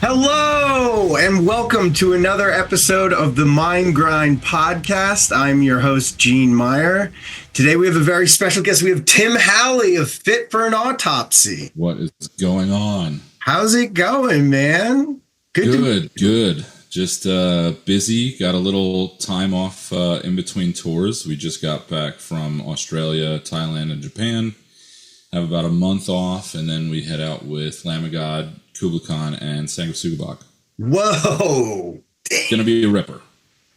Hello, and welcome to another episode of the Mind Grind podcast. I'm your host, Gene Meyer. Today we have a very special guest. We have Tim Howley of Fit for an Autopsy. What is going on? How's it going, man? Good. Just busy. Got a little time off in between tours. We just got back from Australia, Thailand, and Japan. Have about a month off, and then we head out with Lamb of God, Kublai Khan, and Sangha Sugabak. Whoa! It's gonna be a ripper.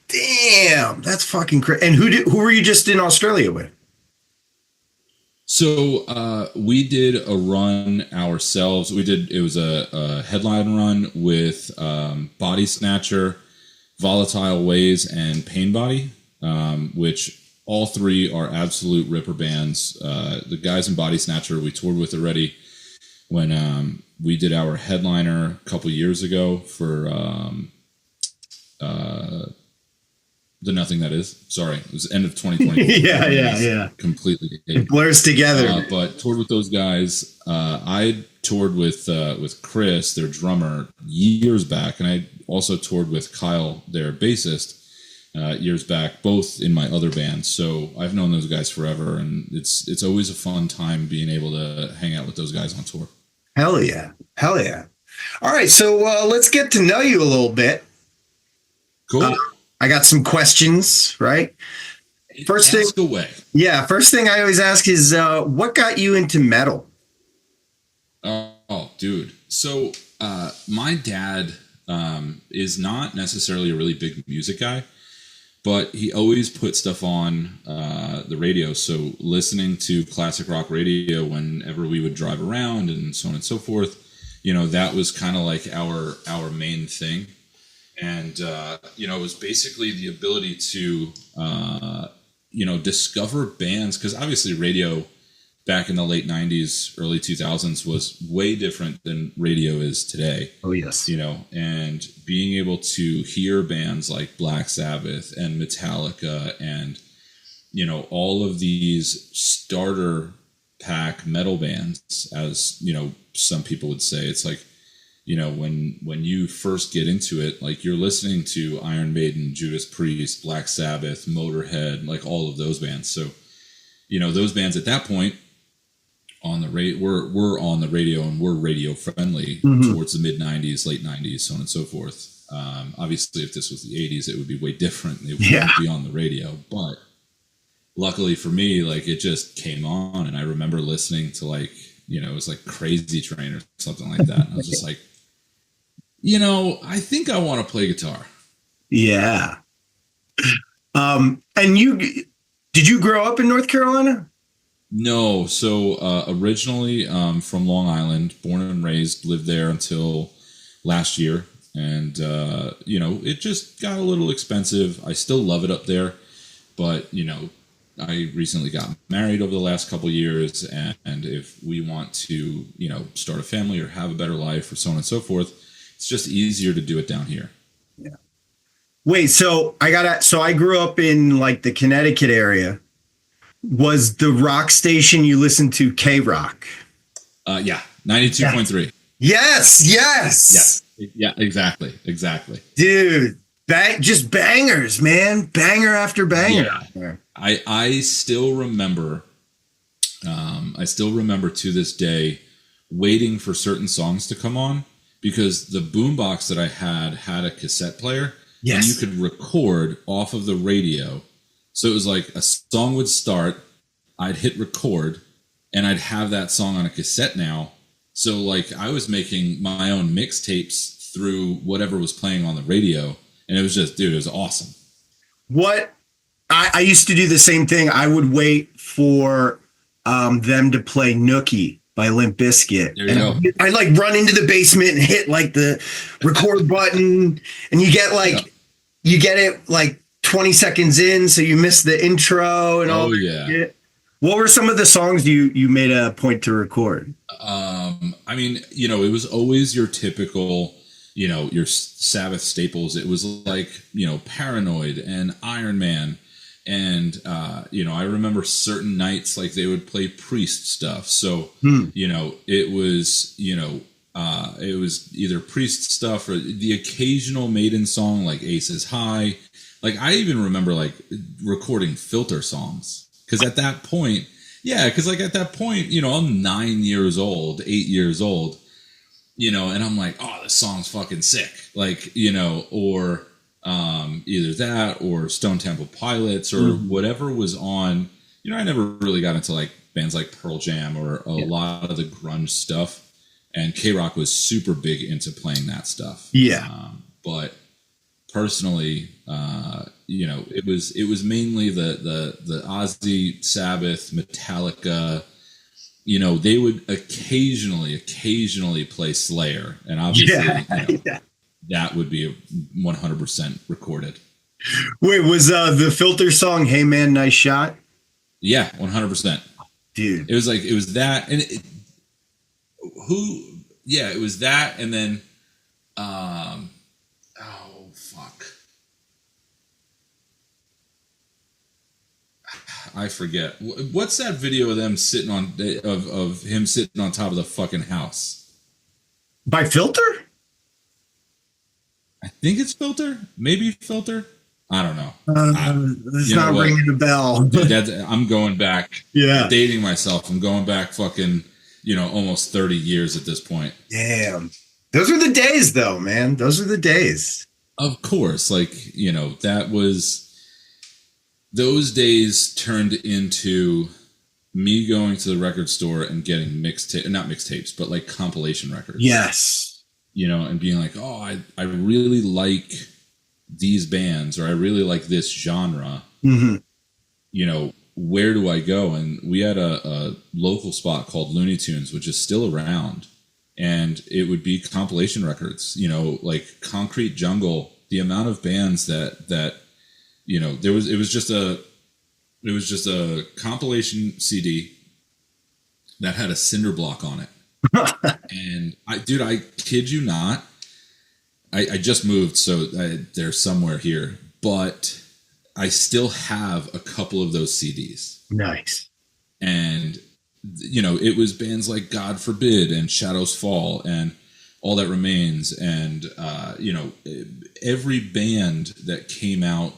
Damn, that's fucking crazy. And who were you just in Australia with? So we did a run ourselves. It was a headline run with Body Snatcher, Volatile Ways, and Pain Body, which all three are absolute ripper bands. The guys in Body Snatcher we toured with already when we did our headliner a couple years ago for the Nothing That Is. Sorry, it was end of 2020. Yeah. Completely. It blurs together. But toured with those guys. I toured with Chris, their drummer, years back, and I also toured with Kyle, their bassist, years back, both in my other bands. So I've known those guys forever, and it's always a fun time being able to hang out with those guys on tour. Hell yeah. All right, so let's get to know you a little bit. Cool. I got some questions, right? First thing I always ask is, what got you into metal? Oh, dude. So my dad is not necessarily a really big music guy, but he always put stuff on the radio. So listening to classic rock radio whenever we would drive around and so on and so forth, that was kind of like our main thing. And, it was basically the ability to, discover bands, because obviously radio back in the late 90s, early 2000s was way different than radio is today. Oh, yes. And being able to hear bands like Black Sabbath and Metallica and, all of these starter pack metal bands, as, some people would say. It's like, when you first get into it, like you're listening to Iron Maiden, Judas Priest, Black Sabbath, Motorhead, like all of those bands. So, those bands at that point on the we're on the radio and we're radio friendly towards the mid 90s, late 90s, so on and so forth. Obviously, if this was the 80s, it would be way different. It wouldn't be on the radio, but luckily for me, like it just came on, and I remember listening to it was like Crazy Train or something like that. And I was just like, I think I want to play guitar. Yeah. And did you grow up in North Carolina? No. So originally from Long Island, born and raised, lived there until last year. And, it just got a little expensive. I still love it up there. But, I recently got married over the last couple of years. And if we want to, start a family or have a better life or so on and so forth, it's just easier to do it down here. Yeah. Wait, so I grew up in like the Connecticut area. Was the rock station you listened to K-Rock? Yeah, 92.3. Yes. Yeah, exactly. Dude, just bangers, man. Banger after banger. Yeah. I still remember to this day waiting for certain songs to come on, because the boombox that I had a cassette player. Yes. And you could record off of the radio. So it was like a song would start, I'd hit record, and I'd have that song on a cassette now. So like I was making my own mixtapes through whatever was playing on the radio. And it was just, dude, it was awesome. What I used to do the same thing. I would wait for them to play Nookie by Limp Bizkit. There you go. I'd like run into the basement and hit like the record button, and you get it like 20 seconds in, so you miss the intro and all. Oh yeah. Shit. What were some of the songs you made a point to record? It was always your typical, your Sabbath staples. It was like, Paranoid and Iron Man. And, I remember certain nights, like they would play Priest stuff. So, it was, It was either Priest stuff or the occasional Maiden song like Aces High. Like I even remember like recording Filter songs because at that point, I'm 9 years old, 8 years old, and I'm like, oh, this song's fucking sick. Like, or either that or Stone Temple Pilots or whatever was on. I never really got into like bands like Pearl Jam or a lot of the grunge stuff. And K-Rock was super big into playing that stuff. Yeah. But personally, it was mainly the Ozzy, Sabbath, Metallica. They would occasionally play Slayer, and obviously, that would be 100% recorded. Wait, was the Filter song "Hey Man, Nice Shot"? Yeah, 100%, dude. It was that, and it was that, and then, oh fuck, I forget. What's that video of them sitting on of him sitting on top of the fucking house? By Filter? I think it's Filter. Maybe Filter. I don't know. It's not ringing a bell. I'm going back. Yeah. Dating myself. I'm going back fucking, almost 30 years at this point. Damn. Those are the days, though, man. Those are the days. Of course. Like, that was... Those days turned into me going to the record store and getting not mixtapes, but like compilation records. Yes. And being like, oh, I really like these bands, or I really like this genre. Mm-hmm. Where do I go? And we had a local spot called Looney Tunes, which is still around. And it would be compilation records, like Concrete Jungle, the amount of bands that it was just a compilation CD that had a cinder block on it. And I kid you not, I just moved, so they're somewhere here, but I still have a couple of those CDs. Nice. And, it was bands like God Forbid and Shadows Fall and All That Remains. And, every band that came out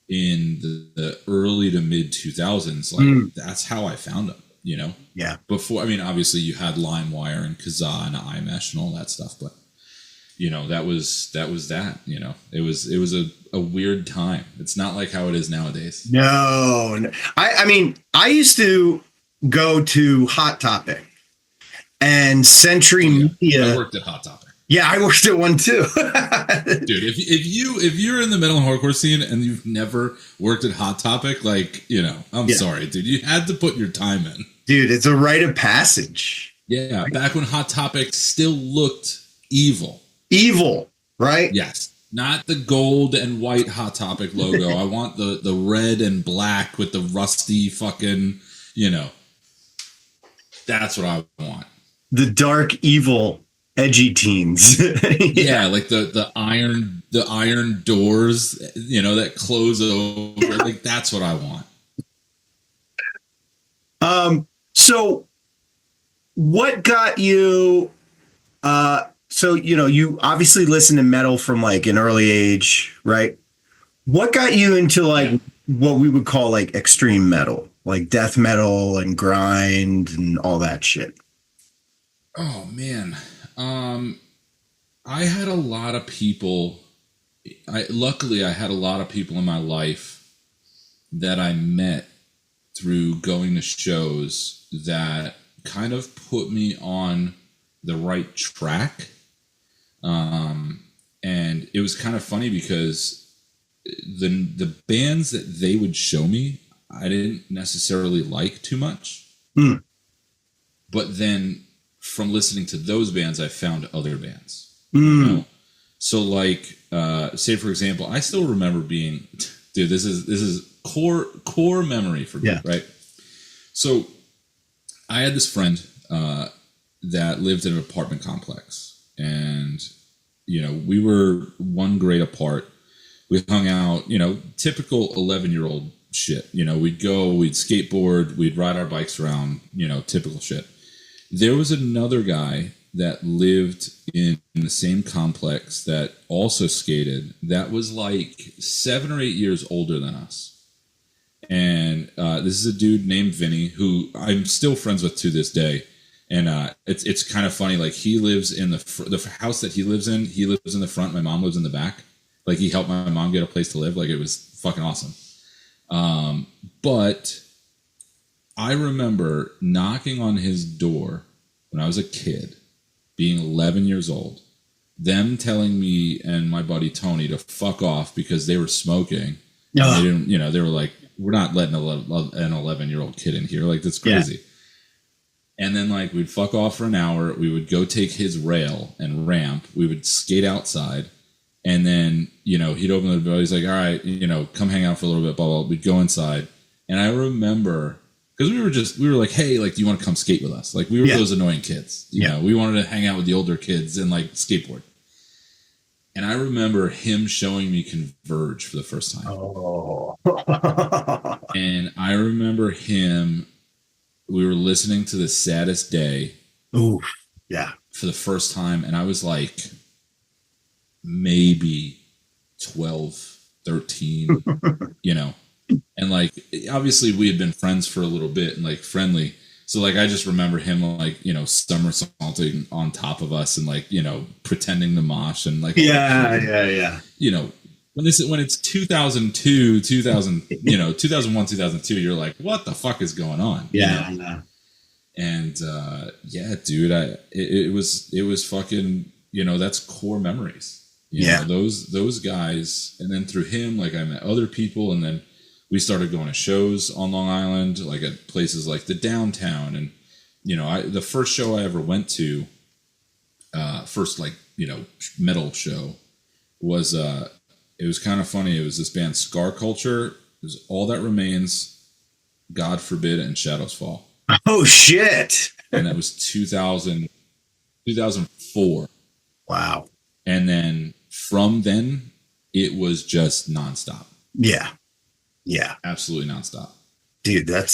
in the early to mid 2000s, that's how I found them, Yeah. Before, obviously you had LimeWire and Kazaa and iMesh and all that stuff, but that was that. It was a weird time. It's not like how it is nowadays. No. I used to go to Hot Topic and Century Media. I worked at Hot Topic. Yeah, I worked at one too. Dude, if you're in the metal and hardcore scene and you've never worked at Hot Topic, I'm sorry, dude. You had to put your time in. Dude, it's a rite of passage. Yeah, back when Hot Topic still looked evil. Evil, right? Yes. Not the gold and white Hot Topic logo. I want the red and black with the rusty fucking, that's what I want. The dark, evil, edgy teens. Yeah, like the iron doors, that close over. Like that's what I want. So what got you you obviously listen to metal from like an early age, right? What got you into what we would call like extreme metal, like death metal and grind and all that shit? Oh man. I had a lot of people. Luckily I had a lot of people in my life that I met through going to shows that kind of put me on the right track. And it was kind of funny because the bands that they would show me, I didn't necessarily like too much. But then from listening to those bands, I found other bands. So say for example, I still remember being, dude, this is core memory for me, right? So I had this friend that lived in an apartment complex, and we were one grade apart. We hung out, typical 11-year-old shit. We'd skateboard, we'd ride our bikes around, typical shit. There was another guy that lived in the same complex that also skated that was like 7 or 8 years older than us. And this is a dude named Vinny who I'm still friends with to this day. And it's kind of funny. Like he lives in the house that he lives in. He lives in the front. My mom lives in the back. Like he helped my mom get a place to live. Like it was fucking awesome. But I remember knocking on his door when I was a kid, being 11 years old, them telling me and my buddy Tony to fuck off because they were smoking. And they didn't, they were like, we're not letting an 11-year-old kid in here. Like, that's crazy. Yeah. And then, like, we'd fuck off for an hour. We would go take his rail and ramp. We would skate outside. And then, he'd open the door. He's like, all right, come hang out for a little bit, blah, blah. We'd go inside. And I remember, because we were like, hey, like, do you want to come skate with us? Like, we were those annoying kids. You know, we wanted to hang out with the older kids and, like, skateboard. And I remember him showing me Converge for the first time. Oh. And I remember we were listening to The Saddest Day. Ooh, yeah. For the first time. And I was like, maybe 12, 13, And like, obviously we had been friends for a little bit and like friendly. So like, I just remember him like, somersaulting on top of us and like, pretending to mosh and like, yeah. When it's 2002, 2001, 2002, you're like, what the fuck is going on? Yeah. And dude, it was fucking, that's core memories. Those guys. And then through him, like I met other people, and then we started going to shows on Long Island, like at places like the Downtown. And, the first show I ever went to, metal show was, it was kind of funny. It was this band Scar Culture. It was All That Remains, God Forbid, and Shadows Fall. Oh, shit. And that was 2004. Wow. And then from then, it was just nonstop. Yeah. Absolutely nonstop. Dude, I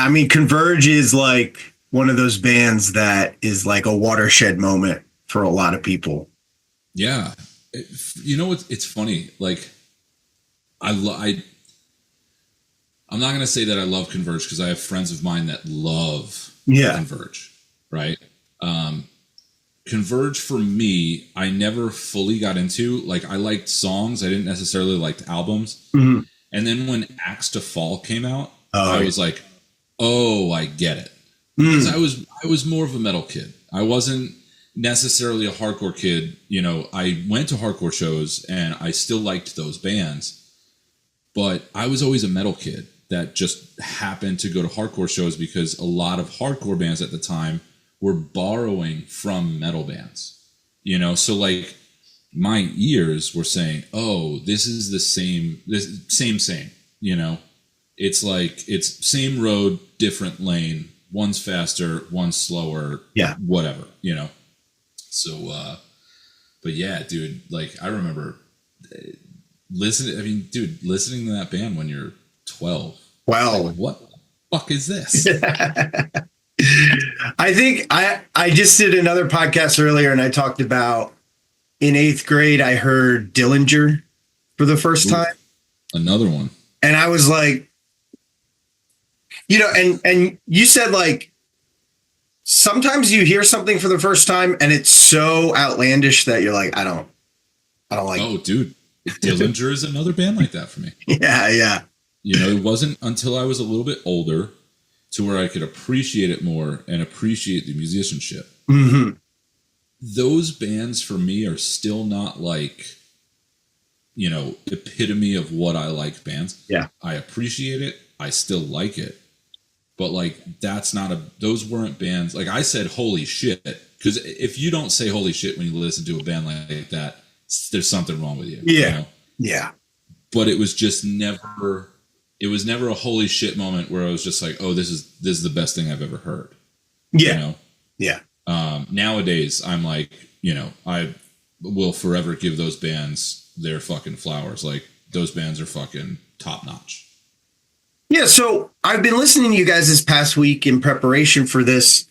mean, Converge is like one of those bands that is like a watershed moment for a lot of people. Yeah. It's funny. Like, I'm not going to say that I love Converge because I have friends of mine that love Converge, right? Converge for me, I never fully got into. Like, I liked songs. I didn't necessarily like albums. Mm-hmm. And then when Axe to Fall came out, I was like, oh, I get it. Because I was more of a metal kid. I wasn't necessarily a hardcore kid. I went to hardcore shows and I still liked those bands, but I was always a metal kid that just happened to go to hardcore shows because a lot of hardcore bands at the time were borrowing from metal bands, so like my ears were saying, oh, this is the same, it's like, it's same road, different lane, one's faster, one's slower, whatever, So, but yeah, dude, like I remember listening to that band when you're 12. Wow. Like, what the fuck is this? I think I just did another podcast earlier and I talked about in 8th grade, I heard Dillinger for the first time. Another one. And I was like, and you said like, sometimes you hear something for the first time and it's so outlandish that you're like, I don't like. Oh, dude. Dillinger is another band like that for me. Yeah. It wasn't until I was a little bit older to where I could appreciate it more and appreciate the musicianship. Mm-hmm. Those bands for me are still not like, epitome of what I like bands. Yeah. I appreciate it. I still like it. But like, those weren't bands. Like I said, holy shit. Because if you don't say holy shit when you listen to a band like that, there's something wrong with you. Yeah. Yeah. But it was just never a holy shit moment where I was just like, oh, this is the best thing I've ever heard. Yeah. Yeah. Nowadays I'm like, I will forever give those bands their fucking flowers. Like those bands are fucking top notch. Yeah. So I've been listening to you guys this past week in preparation for this.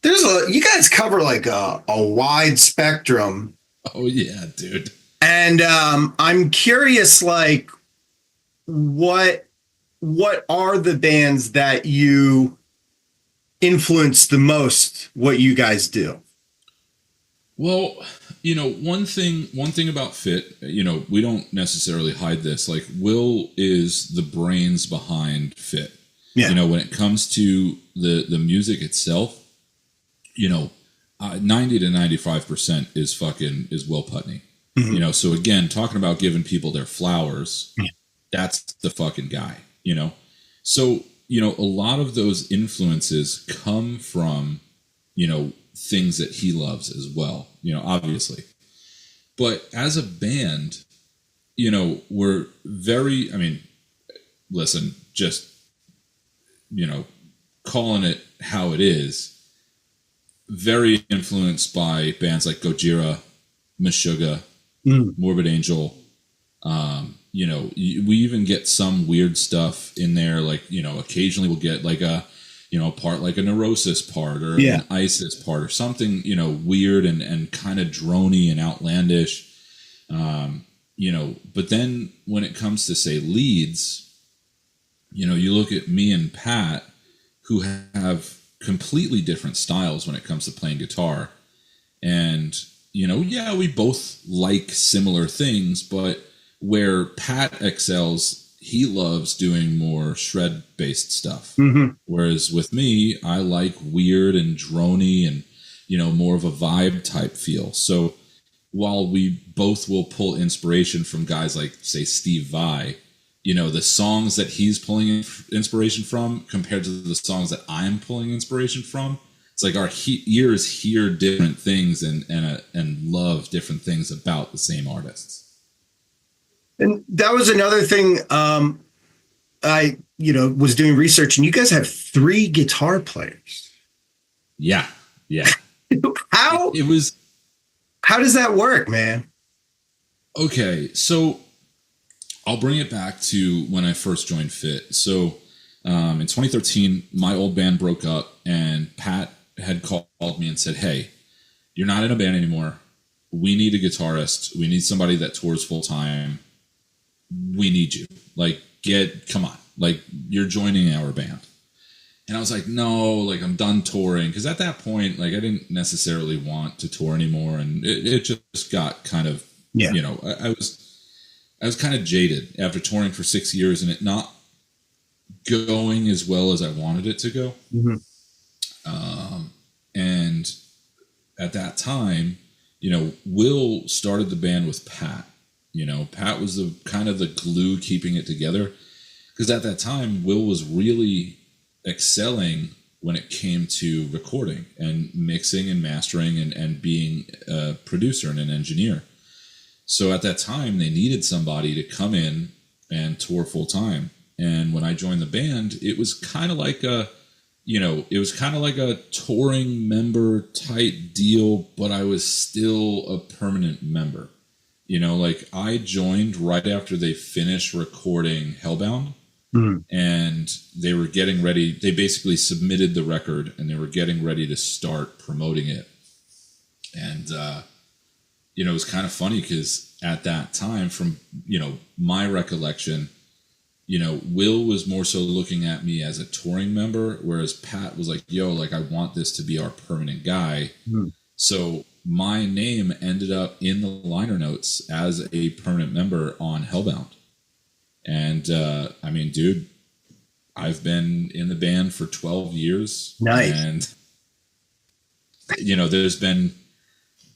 You guys cover like a wide spectrum. Oh yeah, dude. And I'm curious, like, what what are the bands that you influence the most? What you guys do? Well, one thing about Fit, we don't necessarily hide this. Like Will is the brains behind Fit. Yeah. When it comes to the music itself, 90 to 95% is Will Putney. Mhm. So again, talking about giving people their flowers, Yeah. that's the fucking guy. So, a lot of those influences come from, things that he loves as well, obviously. But as a band, we're very, I mean, listen, just, you know, calling it how it is, very influenced by bands like Gojira, Meshuggah, Mm. Morbid Angel. We even get some weird stuff in there. Like, occasionally we'll get like a part like a Neurosis part or Yeah. an ISIS part or something, weird and kind of drony and outlandish. But then when it comes to say leads, you look at me and Pat, who have completely different styles when it comes to playing guitar. And, yeah, we both like similar things, but where Pat excels, he loves doing more shred based stuff. Mm-hmm. Whereas with me, I like weird and drony and, more of a vibe type feel. So while we both will pull inspiration from guys like, say, Steve Vai, the songs that he's pulling inspiration from compared to the songs that I'm pulling inspiration from, it's like our ears hear different things and love different things about the same artists. And that was another thing. I was doing research, and you guys have 3 guitar players. Yeah, yeah. How It was how does that work, man? okay. So I'll bring it back to when I first joined Fit. So in 2013, my old band broke up, and Pat had called me and said, "Hey, you're not in a band anymore. We need a guitarist. We need somebody that tours full time. We need you. Like, come on. Like, you're joining our band." And I was like, "No, like, I'm done touring." Because at that point, like, I didn't necessarily want to tour anymore. And it just got kind of, Yeah. I was kind of jaded after touring for 6 years and it not going as well as I wanted it to go. Mm-hmm. And at that time, Will started the band with Pat. Pat was the kind of the glue keeping it together. Because at that time, Will was really excelling when it came to recording and mixing and mastering and being a producer and an engineer. So at that time, they needed somebody to come in and tour full time. And when I joined the band, it was kind of like a touring member type deal, but I was still a permanent member. Like I joined right after they finished recording Hellbound. Mm-hmm. And they were getting ready. They basically submitted the record and they were getting ready to start promoting it. And, it was kind of funny because at that time, from, my recollection, Will was more so looking at me as a touring member, whereas Pat was like, "Yo, like, I want this to be our permanent guy." Mm-hmm. So my name ended up in the liner notes as a permanent member on Hellbound. And, dude, I've been in the band for 12 years. Nice. And, there's been,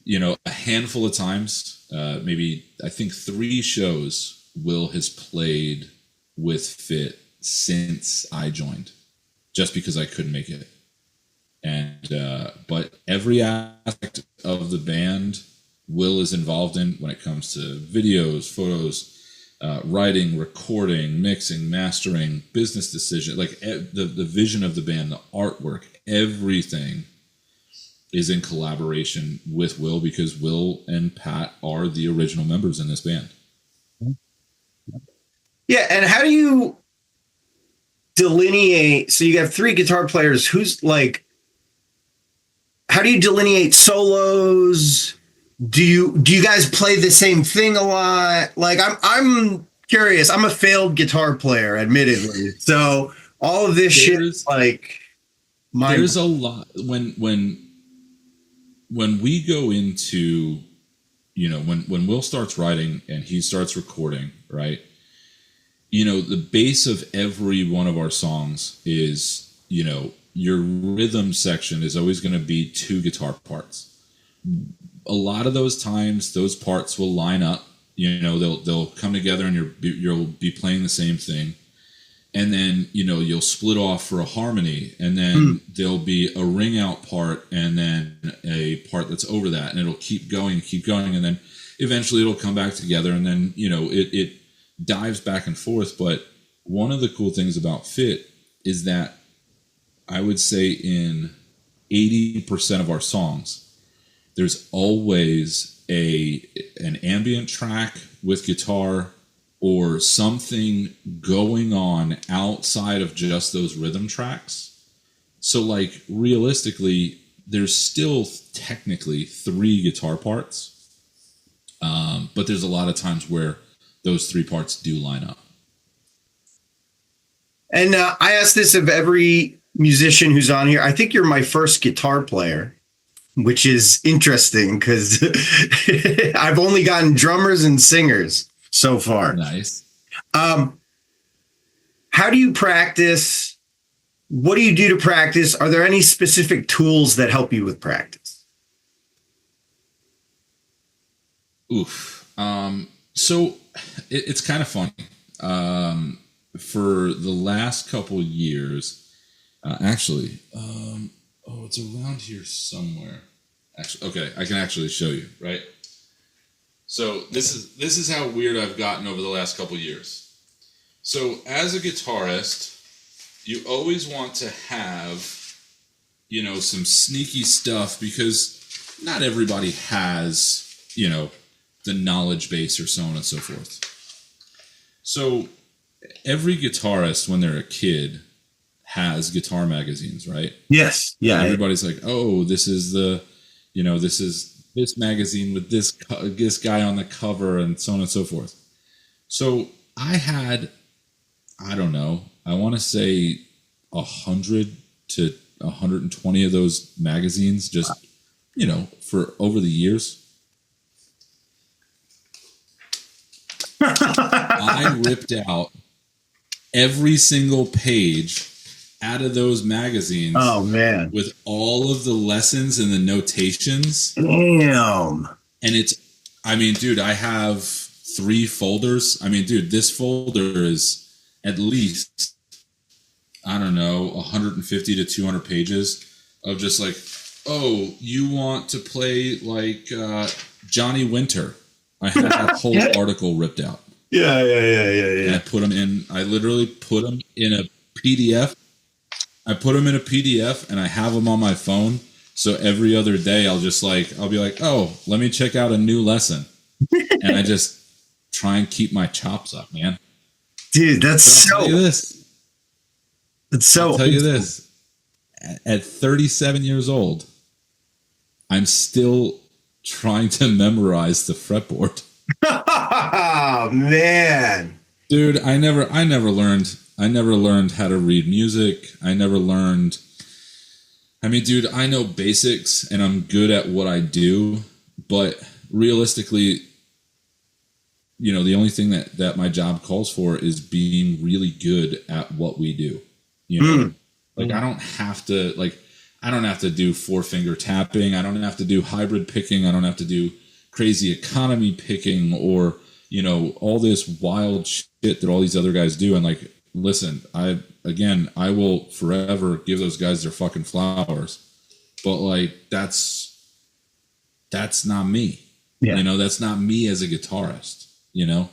a handful of times, maybe I think 3 shows Will has played with Fit since I joined, just because I couldn't make it. And, but every aspect of the band Will is involved in when it comes to videos, photos, writing, recording, mixing, mastering, business decision, like the vision of the band, the artwork, everything is in collaboration with Will because Will and Pat are the original members in this band. Yeah, and how do you delineate? So you have 3 guitar players. Who's like how do you delineate solos? Do you guys play the same thing a lot? Like I'm curious. I'm a failed guitar player, admittedly. So all of this shit, There's like my there's a lot when we go into, when Will starts writing and he starts recording, right? The base of every one of our songs is, your rhythm section is always going to be two guitar parts. A lot of those times, those parts will line up. They'll come together, and you'll be playing the same thing. And then, you'll split off for a harmony, and then there'll be a ring out part, and then a part that's over that, and it'll keep going, and then eventually it'll come back together, and then, it dives back and forth. But one of the cool things about Fit is that I would say in 80% of our songs, there's always an ambient track with guitar or something going on outside of just those rhythm tracks. So, like, realistically, there's still technically 3 guitar parts, but there's a lot of times where those 3 parts do line up. and I ask this of every musician who's on here. I think you're my first guitar player, which is interesting because I've only gotten drummers and singers so far. Nice. How do you practice? What do you do to practice? Are there any specific tools that help you with practice? Oof. So it's kind of funny. For the last couple years, actually, it's around here somewhere. Actually, okay, I can actually show you, right? So this is how weird I've gotten over the last couple years. So as a guitarist, you always want to have, some sneaky stuff, because not everybody has, the knowledge base or so on and so forth. So every guitarist, when they're a kid, has guitar magazines, right? Yes. Yeah. And everybody's like, oh, this is this magazine with this guy on the cover, and so on and so forth. So I had, I don't know, I want to say 100 to 120 of those magazines, just, for over the years. I ripped out every single page out of those magazines. Oh man. With all of the lessons and the notations. Damn. And dude, I have 3 folders. Dude, this folder is at least, I don't know, 150 to 200 pages of just like, oh, you want to play like Johnny Winter. I had that whole article ripped out. Yeah. And I literally put them in a PDF. I put them in a PDF, and I have them on my phone. So every other day I'll be like, oh, let me check out a new lesson. And I just try and keep my chops up, man. Dude, I'll tell you this. At 37 years old, I'm still trying to memorize the fretboard. Oh man. Dude, I never learned how to read music. I never learned. Dude, I know basics and I'm good at what I do, but realistically, the only thing that my job calls for is being really good at what we do. I don't have to do 4-finger tapping. I don't have to do hybrid picking. I don't have to do crazy economy picking or, all this wild shit that all these other guys do. And listen, I will forever give those guys their fucking flowers, but that's not me. Yeah. That's not me as a guitarist, Yeah.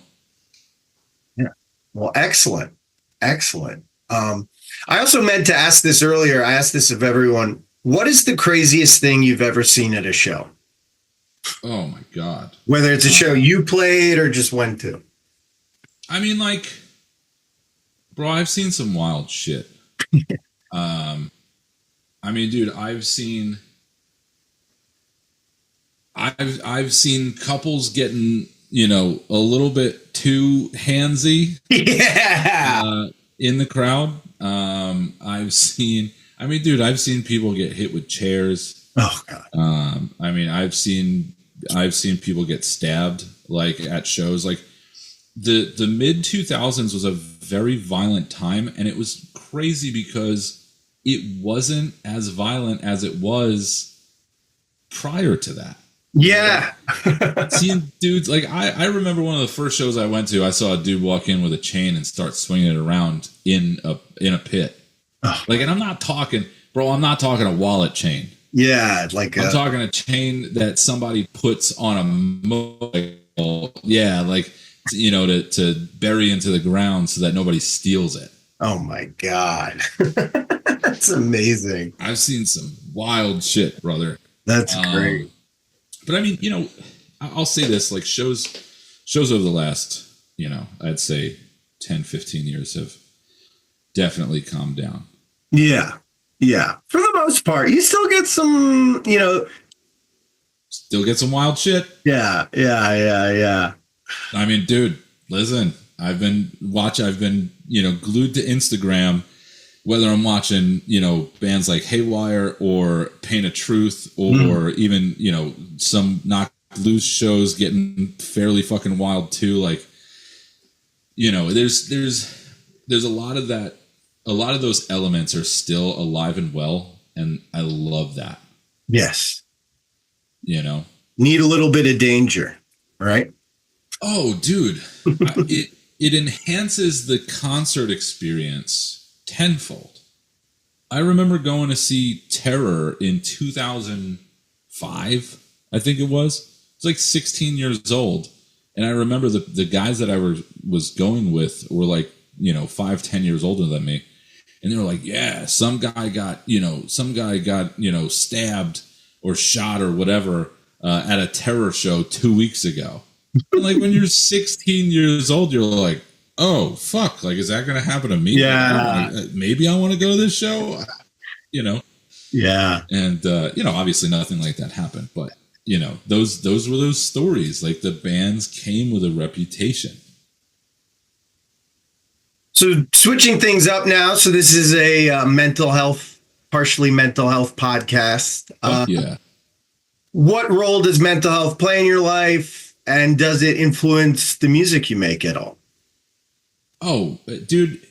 Well, excellent. I also meant to ask this earlier. I asked this of everyone. What is the craziest thing you've ever seen at a show? Oh my God. Whether it's a show you played or just went to. Bro, I've seen some wild shit. Dude, I've seen I've seen couples getting, a little bit too handsy Yeah. in the crowd. I've seen people get hit with chairs. Oh God. I've seen people get stabbed like at shows. Like the mid 2000s was a very violent time, and it was crazy because it wasn't as violent as it was prior to that. Yeah. Seeing dudes like I remember one of the first shows I went to, I saw a dude walk in with a chain and start swinging it around in a pit. Oh, Like, and I'm not talking a wallet chain. yeah. Like I'm talking a chain that somebody puts on a motorcycle. Yeah, like to bury into the ground so that nobody steals it. oh my God. That's amazing. I've seen some wild shit, brother. That's great. But I mean, I'll say this, like shows over the last, I'd say 10, 15 years have definitely calmed down. Yeah. Yeah. For the most part, you still get some, Still get some wild shit. yeah. Yeah. Yeah. Yeah. I mean, dude, listen, I've been, glued to Instagram, whether I'm watching, bands like Haywire or Pain of Truth or even, some Knock Loose shows getting fairly fucking wild too. Like, there's a lot of that. A lot of those elements are still alive and well. And I love that. Yes. Need a little bit of danger, right? Oh, dude, it enhances the concert experience tenfold. I remember going to see Terror in 2005, I think it was. I was like 16 years old. And I remember the guys that I was going with were like, 5-10 years older than me. And they were like, yeah, some guy got stabbed or shot or whatever at a Terror show 2 weeks ago. And like when you're 16 years old, you're like, oh, fuck, like, is that going to happen to me? Yeah. Maybe I want to go to this show, Yeah. And, obviously nothing like that happened. But, those were those stories. Like the bands came with a reputation. So switching things up now. So this is a partially mental health podcast. Yeah. What role does mental health play in your life? And does it influence the music you make at all? Oh, dude,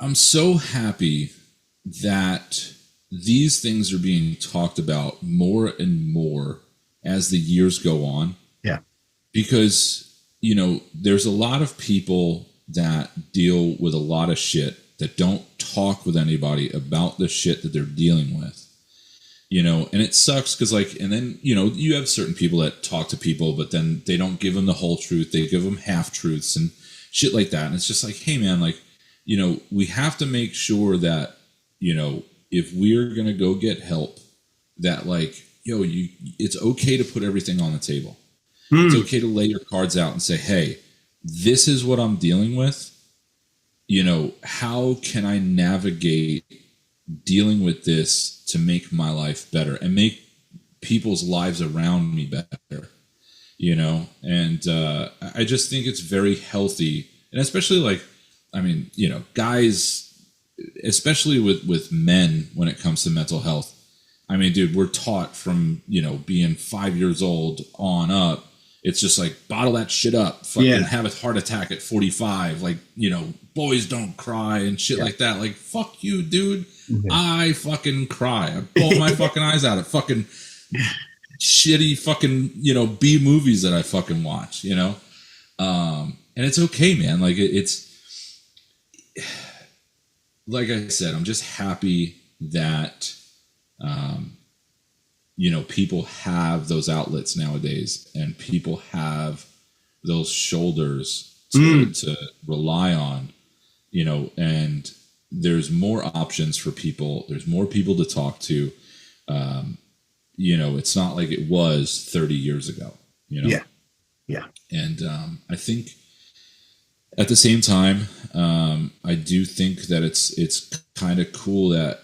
I'm so happy that these things are being talked about more and more as the years go on. Yeah. Because, there's a lot of people that deal with a lot of shit that don't talk with anybody about the shit that they're dealing with. And it sucks because and then, you have certain people that talk to people, but then they don't give them the whole truth. They give them half truths and shit like that. And it's just like, hey man, like, we have to make sure that, if we're going to go get help, that like, it's okay to put everything on the table. It's okay to lay your cards out and say, hey, this is what I'm dealing with. How can I navigate dealing with this to make my life better and make people's lives around me better, and I just think it's very healthy. And especially guys, especially with men, when it comes to mental health, I mean, dude, we're taught from, being 5 years old on up. It's just like, bottle that shit up, fucking have a heart attack at 45. Like, boys don't cry and shit like that. Like, fuck you, dude. Mm-hmm. I fucking cry. I bawl my fucking eyes out at fucking shitty fucking, B movies that I fucking watch, And it's okay, man. Like it's like I said, I'm just happy that, people have those outlets nowadays and people have those shoulders to rely on, and there's more options for people. There's more people to talk to. It's not like it was 30 years ago, Yeah. Yeah. And I think at the same time, I do think that it's kind of cool that,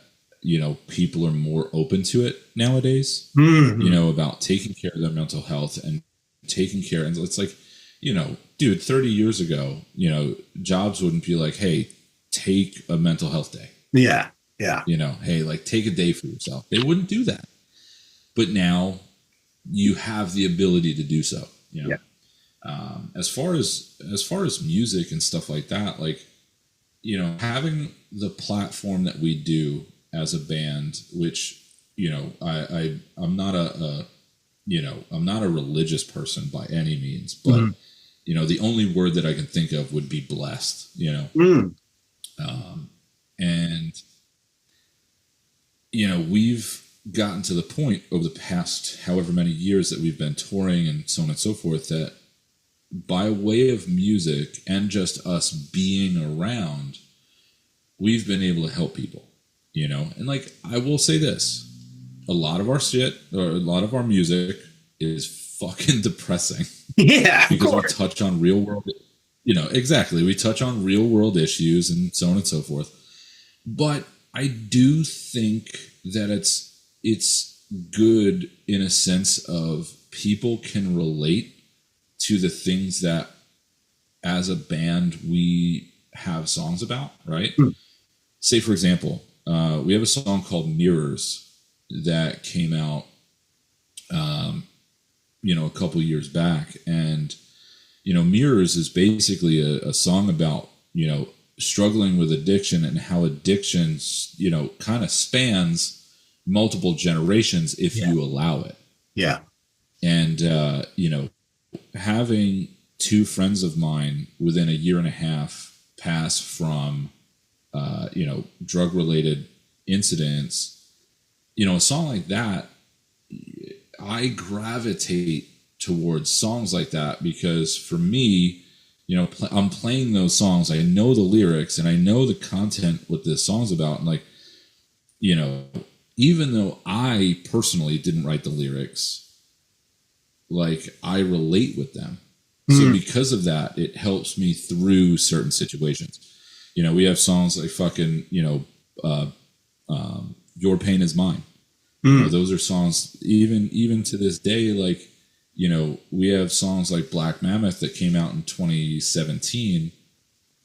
people are more open to it nowadays, about taking care of their mental health and taking care. And it's like, dude, 30 years ago, jobs wouldn't be like, hey, take a mental health day. Yeah. Yeah. Hey, like take a day for yourself. They wouldn't do that. But now you have the ability to do so. Yeah. As far as music and stuff like that, like, having the platform that we do as a band, which, I'm not I'm not a religious person by any means, but the only word that I can think of would be blessed, and we've gotten to the point over the past however many years that we've been touring and so on and so forth, that by way of music and just us being around, we've been able to help people, and like, I will say this, a lot of our shit or a lot of our music is fucking depressing. Yeah. Because we touch on real world, exactly. We touch on real world issues and so on and so forth. But I do think that it's good in a sense of people can relate to the things that as a band we have songs about, right? Say, for example, we have a song called Mirrors that came out, a couple years back. And, Mirrors is basically a song about, struggling with addiction and how addiction, kind of spans multiple generations if you allow it. Yeah. And, having two friends of mine within a year and a half pass from, drug-related incidents, a song like that, I gravitate towards songs like that because for me, I'm playing those songs. I know the lyrics and I know the content what this song's about. And like, even though I personally didn't write the lyrics, like I relate with them. So because of that, it helps me through certain situations. We have songs like fucking, Your Pain Is Mine. Those are songs even to this day, like, we have songs like Black Mammoth that came out in 2017.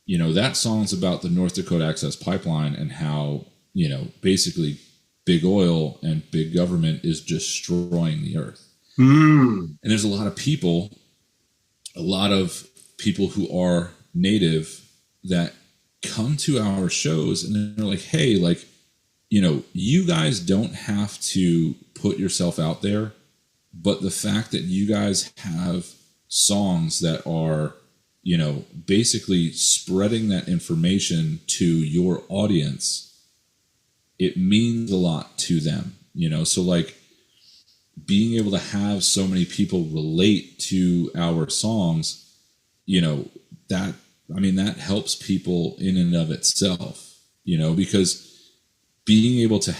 That song's about the North Dakota Access Pipeline and how, basically big oil and big government is destroying the earth. And there's a lot of people who are native that come to our shows and they're like, hey, like, you guys don't have to put yourself out there, but the fact that you guys have songs that are, basically spreading that information to your audience, it means a lot to them, so like being able to have so many people relate to our songs, that helps people in and of itself, because being able to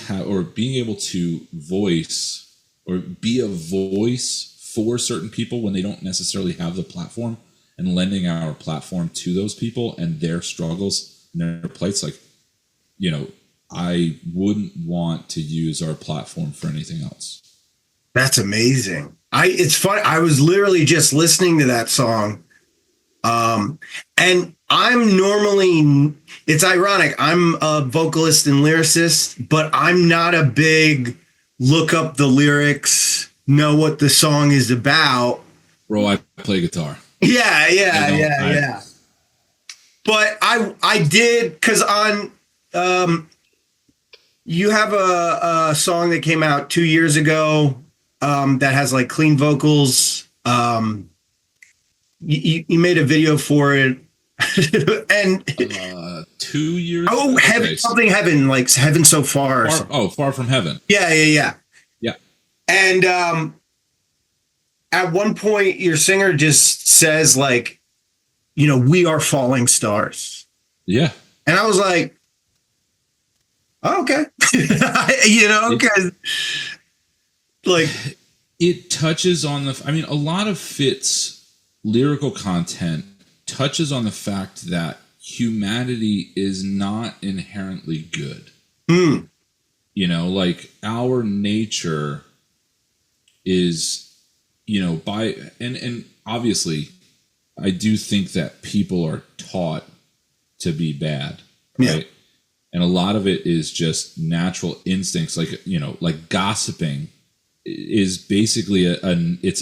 voice or be a voice for certain people when they don't necessarily have the platform and lending our platform to those people and their struggles and their plights, like, I wouldn't want to use our platform for anything else. That's amazing. It's funny. I was literally just listening to that song. And I'm normally, it's ironic. I'm a vocalist and lyricist, but I'm not a big look up the lyrics, know what the song is about. Bro, I play guitar. Yeah. But I did, because on, you have a song that came out 2 years ago that has like clean vocals. You made a video for it. And 2 years. Oh, heaven, okay. Something heaven, like Heaven So Far. Far From Heaven. Yeah. And at one point, your singer just says, like, we are falling stars. Yeah. And I was like, oh, okay. Because like it touches on a lot of Fit's lyrical content touches on the fact that humanity is not inherently good. Mm. You know, like our nature is, you know, and obviously I do think that people are taught to be bad, right? Yeah. And a lot of it is just natural instincts, like, you know, like gossiping is basically it's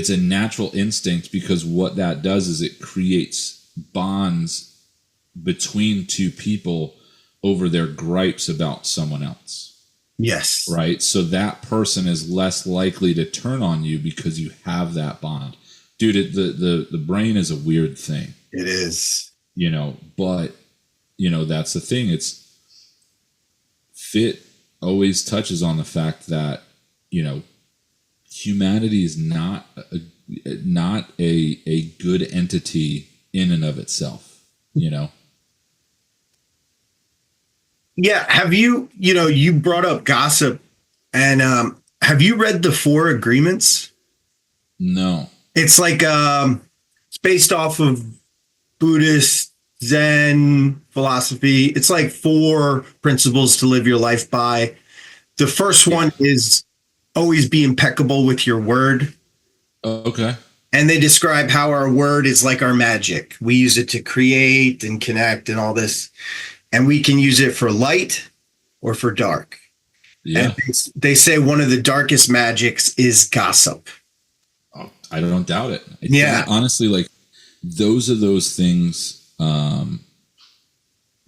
a natural instinct, because what that does is it creates bonds between two people over their gripes about someone else. Yes. Right? So that person is less likely to turn on you because you have that bond. Dude, the brain is a weird thing. It is. You know, but you know, that's the thing. It's Fit always touches on the fact that, you know, humanity is not a good entity in and of itself, you know. Yeah. Have you, you brought up gossip, and have you read the Four Agreements? No. It's like, it's based off of Buddhist Zen philosophy. It's like four principles to live your life by. The first one is always be impeccable with your word. Okay. And they describe how our word is like our magic. We use it to create and connect and all this. And we can use it for light or for dark. Yeah. And they say one of the darkest magics is gossip. Oh, I don't doubt it. Yeah. Honestly, like those are those things.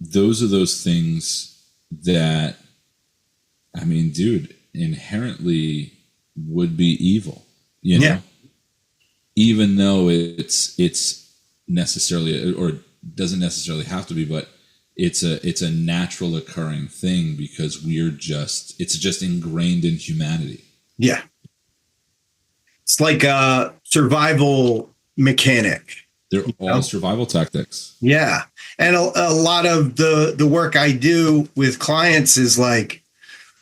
Those are those things that, I mean, dude, inherently would be evil, you know? Yeah. Even though it's necessarily, or doesn't necessarily have to be, but it's a natural occurring thing, because it's just ingrained in humanity. Yeah. It's like a survival mechanic. They're all survival tactics. Yeah. And a lot of the work I do with clients is like,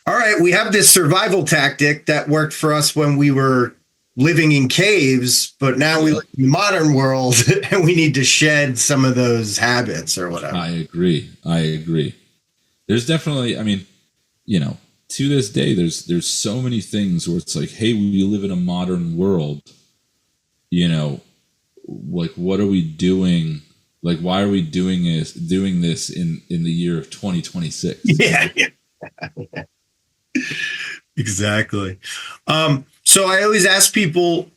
all right, we have this survival tactic that worked for us when we were living in caves, but now we live in the modern world and we need to shed some of those habits or whatever. I agree. There's definitely, I mean, you know, to this day, there's so many things where it's like, hey, we live in a modern world, you know, like, what are we doing? Like, why are we doing this in the year of 2026? Yeah. Exactly. So I always ask people,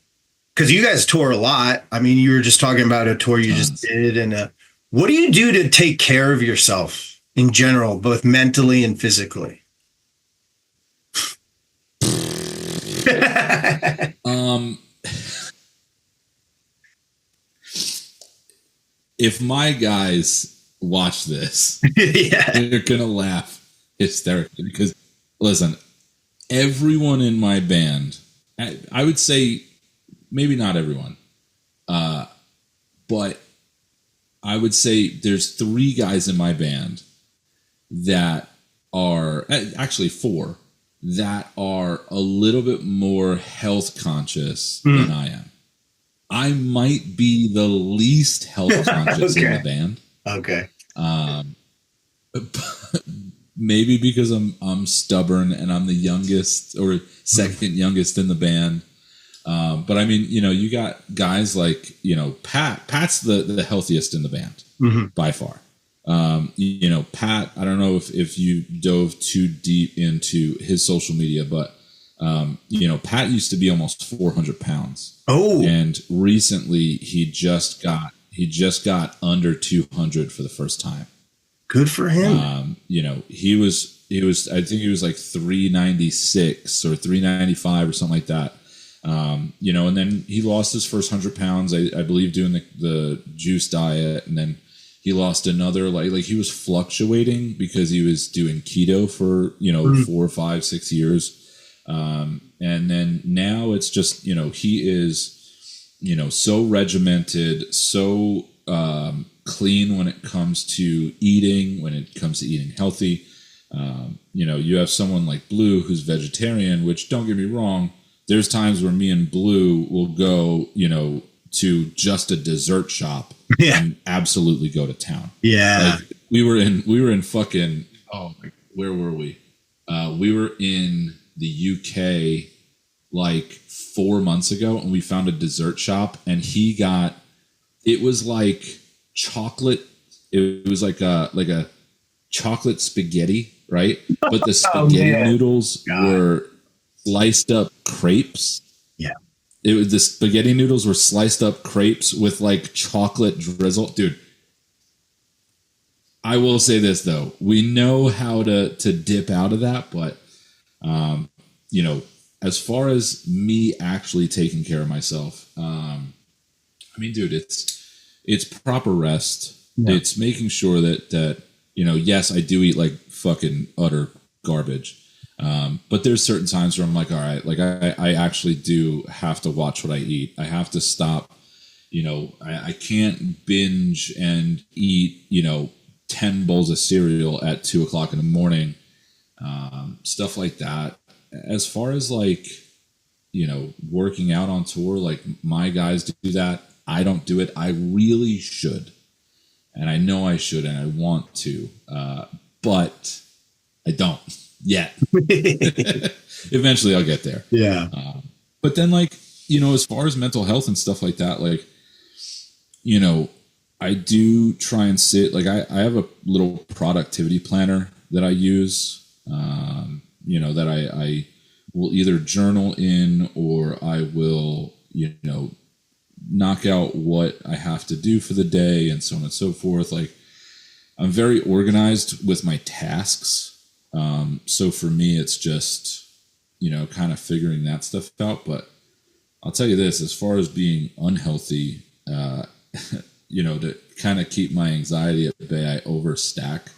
because you guys tour a lot. I mean, you were just talking about a tour you just did. And what do you do to take care of yourself in general, both mentally and physically? If my guys watch this, Yeah. they're going to laugh hysterically, because, listen, everyone in my band, I would say maybe not everyone, but I would say there's 3 guys in my band that are, actually 4, that are a little bit more health conscious than I am. I might be the least health conscious in the band. Okay. Maybe because I'm stubborn and I'm the youngest or second youngest in the band. But I mean, you know, you got guys like, you know, Pat's the healthiest in the band by far. You know, Pat, I don't know if you dove too deep into his social media, but you know, Pat used to be almost 400 pounds. Oh, and recently he just got under 200 for the first time. Good for him. You know, he was, I think he was like 396 or 395 or something like that. You know, and then he lost his first 100 pounds, I believe, doing the juice diet. And then he lost another, like he was fluctuating because he was doing keto for, you know, 4, 5, 6 years. And then now it's just, you know, he is, you know, so regimented, so, clean when it comes to eating, when it comes to eating healthy. You know, you have someone like Blue who's vegetarian, which, don't get me wrong, there's times where me and Blue will go, you know, to just a dessert shop Yeah. and absolutely go to town. Yeah. Like we were in fucking, oh my, where were we? We were in the UK like 4 months ago, and we found a dessert shop, and it was like chocolate. It was like a chocolate spaghetti, right? But the Oh spaghetti man. noodles God. were sliced up crepes. Yeah. The spaghetti noodles were sliced up crepes with like chocolate drizzle. Dude, I will say this though. We know how to dip out of that, but you know, as far as me actually taking care of myself, I mean, dude, it's proper rest. Yeah. It's making sure that you know, yes, I do eat like fucking utter garbage. But there's certain times where I'm like, all right, like I actually do have to watch what I eat. I have to stop. You know, I can't binge and eat, you know, 10 bowls of cereal at 2 o'clock in the morning. Stuff like that. As far as like, you know, working out on tour, like my guys do that. I don't do it. I really should. And I know I should, and I want to. But I don't yet. Eventually I'll get there. Yeah. But then, like, you know, as far as mental health and stuff like that, like, you know, I do try and sit, like, I have a little productivity planner that I use, you know, that I will either journal in, or I will, you know, knock out what I have to do for the day and so on and so forth. Like, I'm very organized with my tasks. So for me, it's just, you know, kind of figuring that stuff out. But I'll tell you this, as far as being unhealthy, you know, to kind of keep my anxiety at bay, I overstack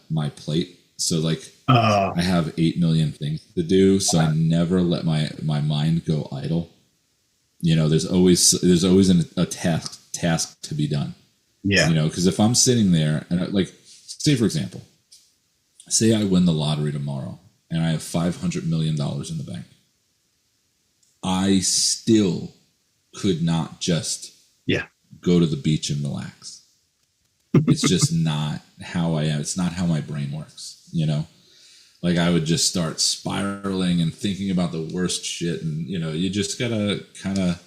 my plate. So like I have 8 million things to do. So I never let my mind go idle. You know, there's always a task to be done. Yeah. You know, because if I'm sitting there and like, say for example, say I win the lottery tomorrow and I have $500 million in the bank, I still could not just go to the beach and relax. It's just not how I am. It's not how my brain works, you know? Like I would just start spiraling and thinking about the worst shit. And, you know, you just gotta kind of,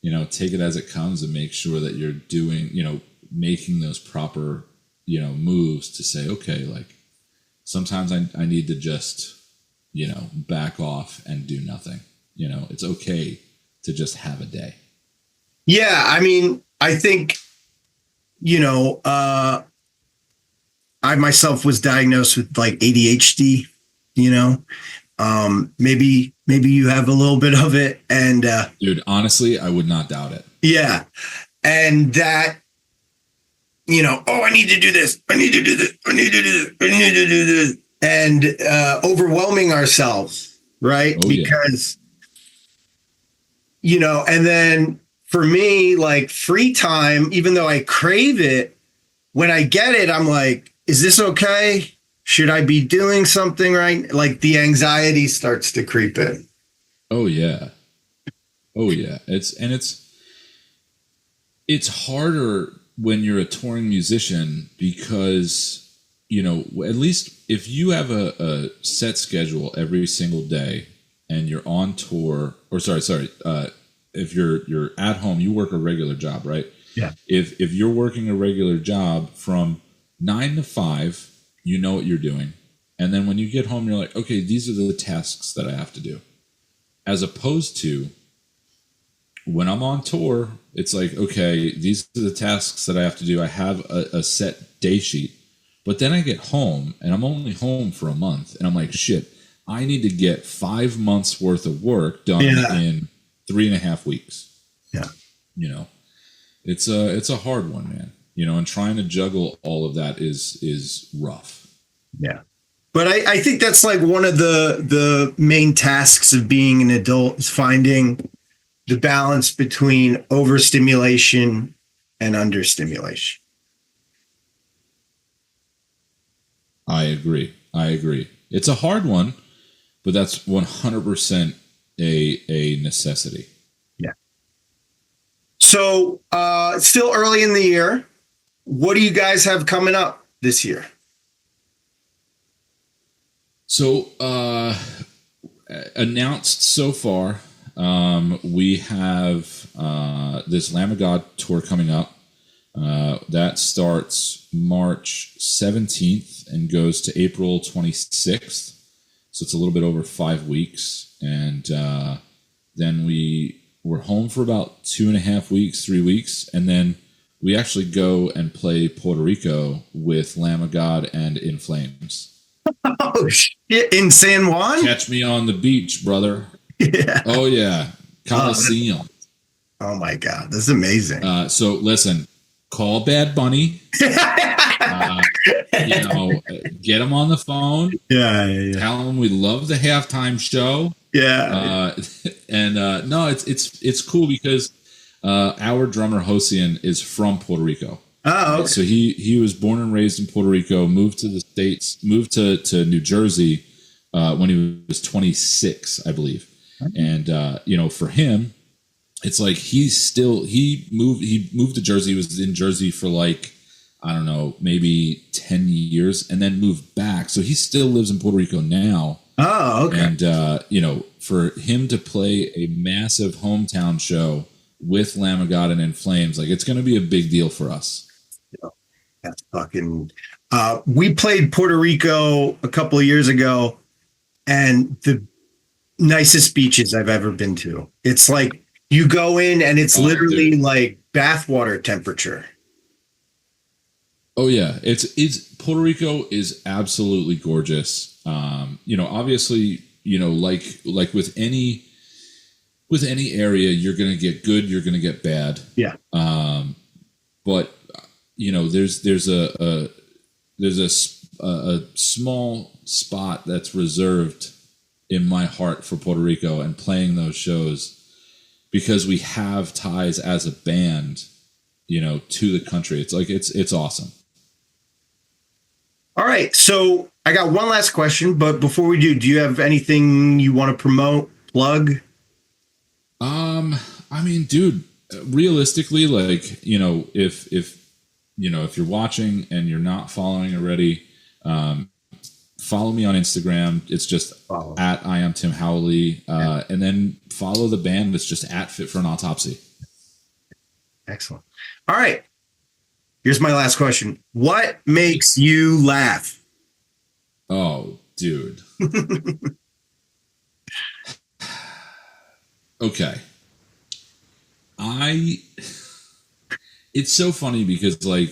you know, take it as it comes and make sure that you're doing, you know, making those proper, you know, moves to say, okay, like sometimes I need to just, you know, back off and do nothing. You know, it's okay to just have a day. Yeah. I mean, I think, you know, I myself was diagnosed with like ADHD, you know, maybe you have a little bit of it. And, dude, honestly, I would not doubt it. Yeah. And that, you know, oh, I need to do this. I need to do this. I need to do this. I need to do this. And overwhelming ourselves, right? Oh, because, you know, and then for me, like free time, even though I crave it, when I get it, I'm like, is this okay? Should I be doing something right? Like the anxiety starts to creep in. Oh yeah. Oh yeah. It's harder when you're a touring musician because, you know, at least if you have a set schedule every single day and you're on tour, or if you're at home, you work a regular job, right? Yeah. If you're working a regular job from 9 to 5, you know what you're doing. And then when you get home, you're like, okay, these are the tasks that I have to do. As opposed to when I'm on tour, it's like, okay, these are the tasks that I have to do. I have a set day sheet. But then I get home and I'm only home for a month. And I'm like, shit, I need to get 5 months worth of work done in 3.5 weeks. Yeah. You know, it's a hard one, man. You know, and trying to juggle all of that is rough. Yeah. But I think that's like one of the main tasks of being an adult is finding the balance between overstimulation and understimulation. I agree. It's a hard one, but that's 100% a necessity. Yeah. So, still early in the year. What do you guys have coming up this year? So, announced so far, we have this Lamb of God tour coming up. That starts March 17th and goes to April 26th. So it's a little bit over 5 weeks. And then we're home for about 2.5 weeks, 3 weeks. And then we actually go and play Puerto Rico with Lamb of God and In Flames. Oh shit! In San Juan? Catch me on the beach, brother. Yeah. Oh, yeah. Coliseum. Oh my god, this is amazing. So listen, call Bad Bunny. Get him on the phone. Yeah. Tell him we love the halftime show. Yeah. No, it's cool because our drummer Hosian is from Puerto Rico. Oh, okay. So he was born and raised in Puerto Rico, moved to the States, moved to New Jersey when he was 26, I believe. And for him, it's like he moved to Jersey. He was in Jersey for like, I don't know, maybe 10 years and then moved back. So he still lives in Puerto Rico now. Oh, okay. And for him to play a massive hometown show with Lamb of God and In Flames, like it's going to be a big deal for us. That's fucking. We played Puerto Rico a couple of years ago, and the nicest beaches I've ever been to. It's like you go in and it's literally like bathwater temperature. Oh yeah, it's Puerto Rico is absolutely gorgeous. Obviously, like with any area, you're going to get good, you're going to get bad. Yeah. But there's a small spot that's reserved in my heart for Puerto Rico and playing those shows because we have ties as a band, to the country. It's like it's awesome. All right, so I got one last question, but before we do you have anything you want to promote, plug? I mean, dude, realistically, like, if you're watching and you're not following already, follow me on Instagram. It's just at I am Tim Howley. And then follow the band. It's just at Fit for an Autopsy. Excellent. All right. Here's my last question. What makes you laugh? Oh, dude. Okay. It's so funny because, like,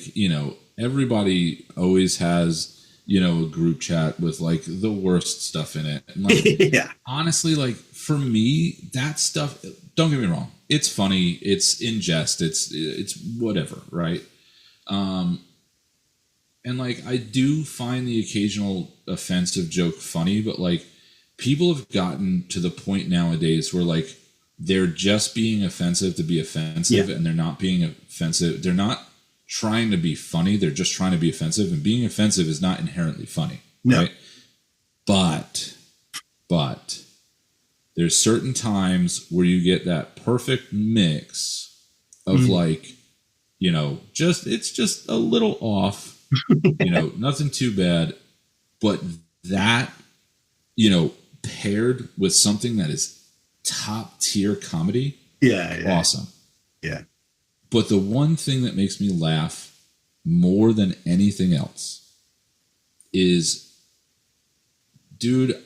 everybody always has, a group chat with like the worst stuff in it. And like, yeah. Honestly, like for me, that stuff, don't get me wrong. It's funny. It's in jest. It's whatever. Right. And like, I do find the occasional offensive joke funny, but like people have gotten to the point nowadays where like they're just being offensive to be offensive, and they're not being offensive. They're not trying to be funny. They're just trying to be offensive, and being offensive is not inherently funny. No. Right. But there's certain times where you get that perfect mix of like, it's just a little off, nothing too bad, but that, paired with something that is top tier comedy. Yeah. Awesome. Yeah. But the one thing that makes me laugh more than anything else is, dude,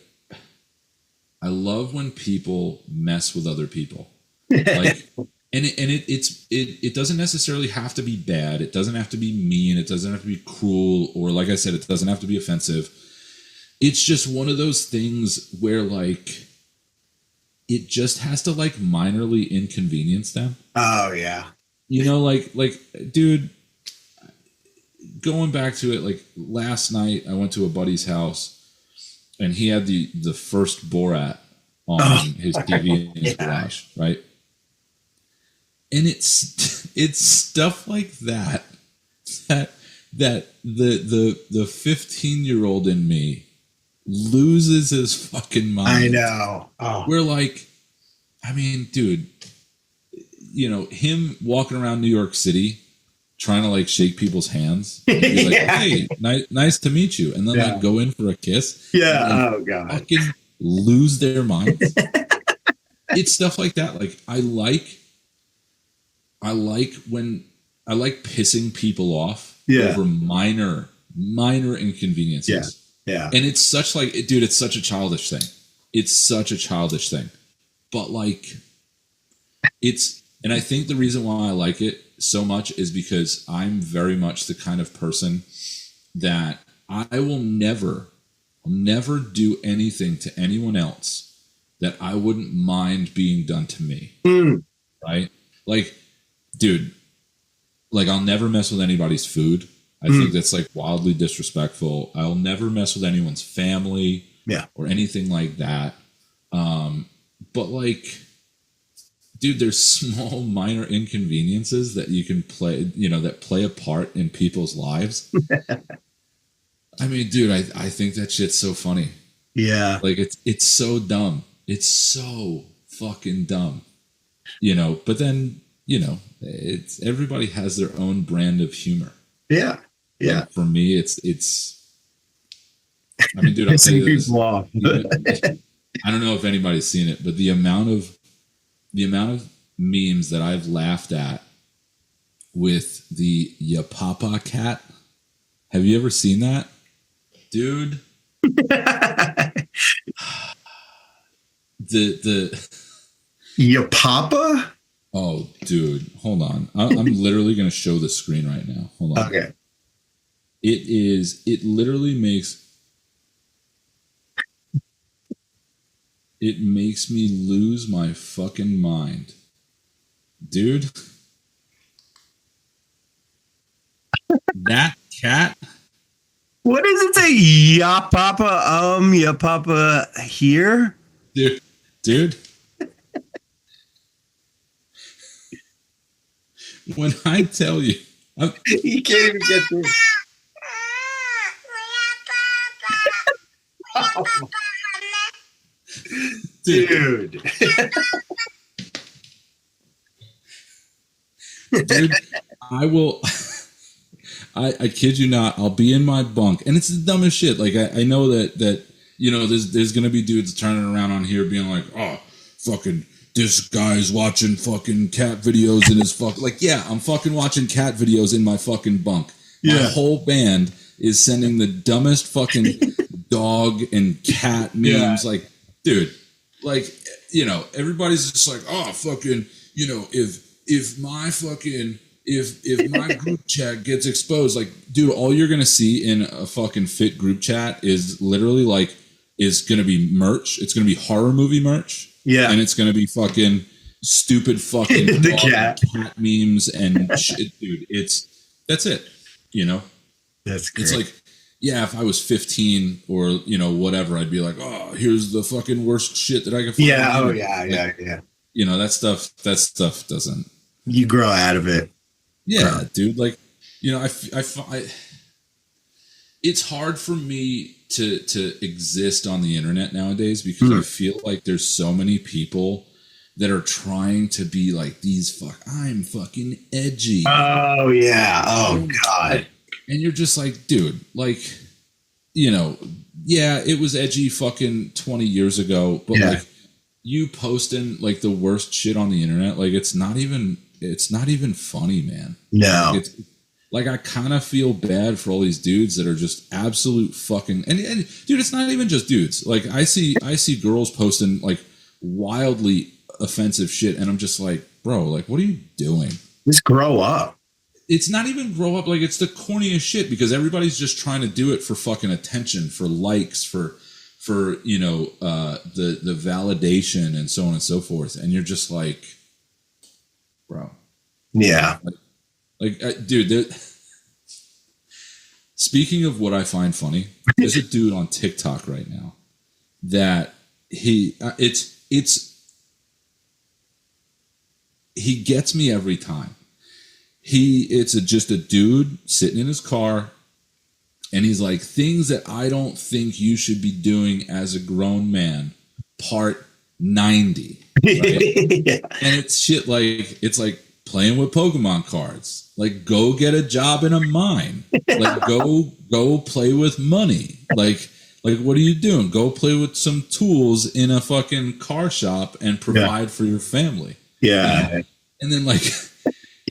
I love when people mess with other people. Like, it doesn't necessarily have to be bad. It doesn't have to be mean. It doesn't have to be cruel, or like I said, it doesn't have to be offensive. It's just one of those things where like it just has to like minorly inconvenience them. Oh yeah. Like dude, going back to it, like last night I went to a buddy's house and he had the first Borat on his TV in his garage, right? And it's stuff like that the 15-year-old in me loses his fucking mind. I know. Oh. We're like, I mean, dude, him walking around New York City trying to like shake people's hands, be like, Yeah. hey, nice to meet you, and then Yeah. like go in for a kiss, Yeah. and Oh god. fucking lose their minds. It's stuff like that. Like I like when I like pissing people off over minor inconveniences. Yeah. And it's such like, dude, it's such a childish thing. It's such a childish thing. But like, and I think the reason why I like it so much is because I'm very much the kind of person that I will never do anything to anyone else that I wouldn't mind being done to me. Right? Like, dude, like I'll never mess with anybody's food. I think that's like wildly disrespectful. I'll never mess with anyone's family or anything like that. But like, dude, there's small minor inconveniences that you can play, that play a part in people's lives. I mean, dude, I think that shit's so funny. Yeah. Like it's so dumb. It's so fucking dumb. But then, it's everybody has their own brand of humor. Yeah. Yeah. Like for me, it's I mean, dude, I'll tell you this. I don't know if anybody's seen it, but the amount of memes that I've laughed at with the Yapapa cat. Have you ever seen that? Dude. the Yapapa? Oh, dude, hold on. I'm literally going to show the screen right now. Hold on. Okay. It literally makes me lose my fucking mind. Dude. That cat. What does it say? Yapapa here? Dude. When I tell you, you can't even get this. Dude. Dude, I will. I kid you not. I'll be in my bunk, and it's the dumbest shit. Like I know that there's gonna be dudes turning around on here being like, oh, fucking this guy's watching fucking cat videos in his fuck. Like, yeah, I'm fucking watching cat videos in my fucking bunk. My whole band is sending the dumbest fucking dog and cat memes. Like, dude, like, everybody's just like, oh, fucking, if my group chat gets exposed, like, dude, all you're gonna see in a fucking fit group chat is literally like, is gonna be merch. It's gonna be horror movie merch. Yeah. And it's gonna be fucking stupid fucking the cat memes and shit, dude. That's it. That's great. It's like, yeah, if I was 15 or whatever, I'd be like, oh, here's the fucking worst shit that I can find. Yeah. Oh yeah. Yeah. That stuff doesn't. You grow out of it. Yeah, dude. Like, I it's hard for me to exist on the internet nowadays because I feel like there's so many people that are trying to be like I'm fucking edgy. Oh yeah. Oh god. And you're just like, dude, like, yeah, it was edgy fucking 20 years ago, but like you posting like the worst shit on the internet, like it's not even funny, man. No. Like I kind of feel bad for all these dudes that are just absolute fucking and dude, it's not even just dudes. Like I see girls posting like wildly offensive shit, and I'm just like, bro, like what are you doing? Just grow up. It's not even grow up. Like it's the corniest shit because everybody's just trying to do it for fucking attention, for likes, for the validation and so on and so forth. And you're just like, bro. Yeah. Dude, speaking of what I find funny, there's a dude on TikTok right now that he gets me every time. It's just a dude sitting in his car, and he's like, things that I don't think you should be doing as a grown man, part 90. Right? Yeah. And it's shit like, it's like playing with Pokemon cards. Like, go get a job in a mine. Like, go play with money. Like, what are you doing? Go play with some tools in a fucking car shop and provide for your family. Yeah. You know? And then like,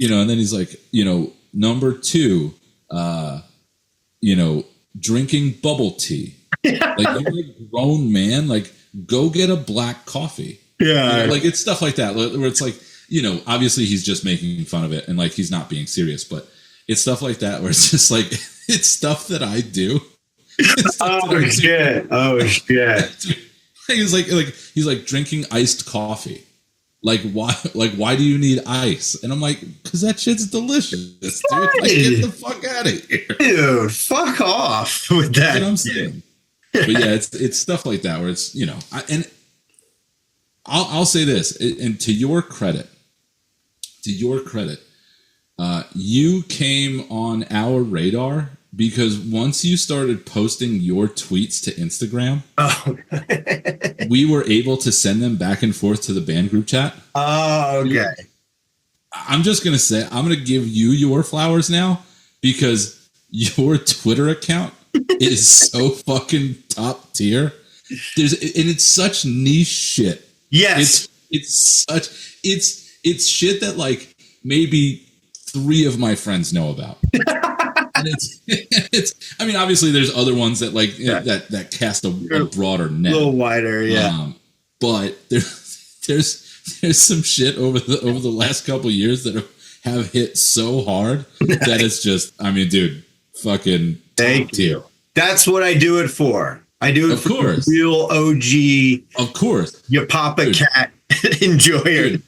and then he's like, number 2, drinking bubble tea. Like, you're a grown man. Like, go get a black coffee. Yeah. Like, it's stuff like that where it's like, obviously he's just making fun of it and like he's not being serious, but it's stuff like that where it's just like, it's stuff that I do. Oh shit! Oh shit! He's like drinking iced coffee. Like, why? Like, why do you need ice? And I'm like, because that shit's delicious, dude. Like, get the fuck out of here, dude. Fuck off with that. You know what I'm saying? But yeah, it's stuff like that where it's I'll say this, and to your credit, you came on our radar. Because once you started posting your tweets to Instagram, we were able to send them back and forth to the band group chat. Oh, okay. I'm just going to say, I'm going to give you your flowers now because your Twitter account is so fucking top tier. And it's such niche shit. Yes. It's shit that like maybe 3 of my friends know about. And it's I mean, obviously there's other ones that like that cast a broader net, a little wider, yeah. But there's some shit over the last couple of years that have hit so hard that it's just, I mean, dude, fucking thank you. That's what I do it for. I do it for the real OG. Of course, you pop a cat. Enjoyer.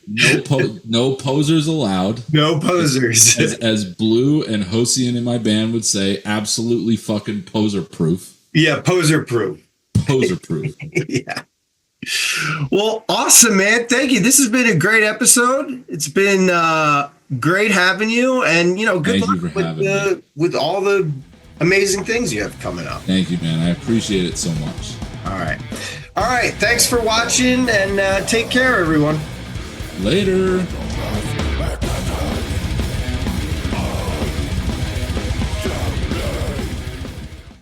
No posers allowed. No posers. As Blue and Hosian in my band would say, absolutely fucking poser proof. Yeah, poser proof. Poser proof. Yeah. Well, awesome, man. Thank you. This has been a great episode. It's been great having you, and good luck with all the amazing things you have coming up. Thank you, man. I appreciate it so much. All right. Thanks for watching, and take care, everyone. Later.